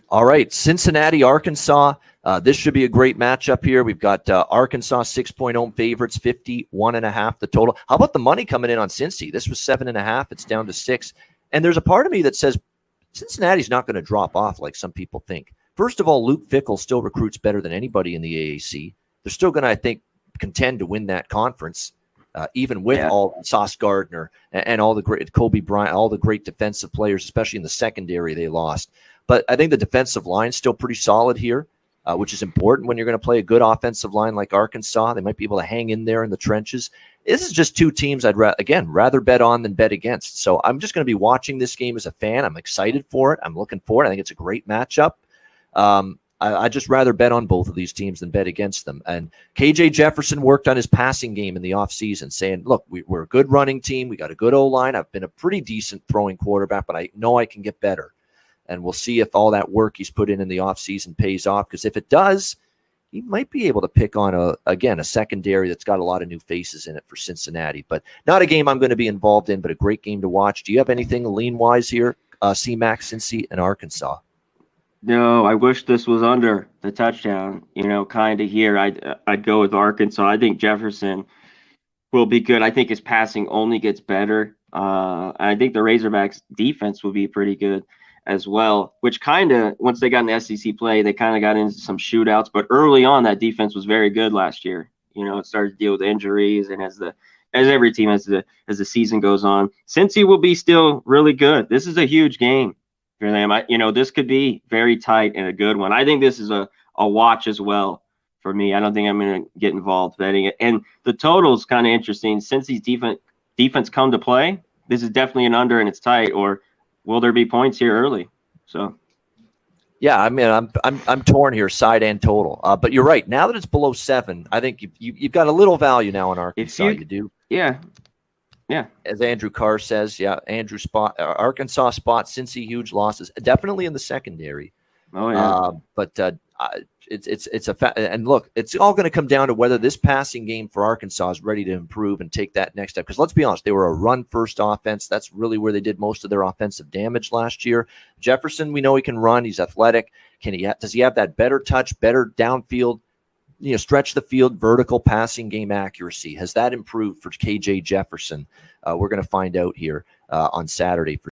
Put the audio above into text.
All right, Cincinnati, Arkansas. This should be a great matchup here. We've got Arkansas 6-point home favorites, 51.5 the total. How about the money coming in on Cincy? This was 7.5. It's down to 6. And there's a part of me that says Cincinnati's not going to drop off like some people think. First of all, Luke Fickell still recruits better than anybody in the AAC. They're still going to, I think, contend to win that conference, even with all Sauce Gardner and all the great Kobe Bryant, all the great defensive players, especially in the secondary they lost. But I think the defensive line is still pretty solid here, which is important when you're going to play a good offensive line like Arkansas. They might be able to hang in there in the trenches. This is just two teams I'd rather bet on than bet against. So I'm just going to be watching this game as a fan. I'm excited for it. I'm looking for it. I think it's a great matchup. I'd just rather bet on both of these teams than bet against them. And KJ Jefferson worked on his passing game in the offseason, saying, look, we're a good running team. We got a good O-line. I've been a pretty decent throwing quarterback, but I know I can get better. And we'll see if all that work he's put in the offseason pays off. Because if it does, he might be able to pick on, a secondary that's got a lot of new faces in it for Cincinnati. But not a game I'm going to be involved in, but a great game to watch. Do you have anything lean-wise here, C-Max, Cincy, and Arkansas? No, I wish this was under the touchdown. Kind of here. I'd go with Arkansas. I think Jefferson will be good. I think his passing only gets better. I think the Razorbacks' defense will be pretty good as well, which kind of, once they got in the SEC play, they kind of got into some shootouts. But early on, that defense was very good last year. It started to deal with injuries, and as every team as the season goes on, Cincy will be still really good. This is a huge game for them. This could be very tight and a good one. I think this is a watch as well for me. I don't think I'm going to get involved betting it. And the total is kind of interesting. Cincy's defense come to play, this is definitely an under and it's tight, or will there be points here early? So, yeah, I mean, I'm torn here, side and total. But you're right. Now that it's below 7, I think you've got a little value now in Arkansas. You do, yeah. As Andrew Carr says, Andrew Arkansas spot Cincy huge losses, definitely in the secondary. Oh yeah. But it's a and look, it's all going to come down to whether this passing game for Arkansas is ready to improve and take that next step. Because let's be honest, they were a run-first offense. That's really where they did most of their offensive damage last year. Jefferson, we know he can run. He's athletic. Does he have that better touch, better downfield, stretch the field, vertical passing game accuracy? Has that improved for KJ Jefferson? We're going to find out here on Saturday for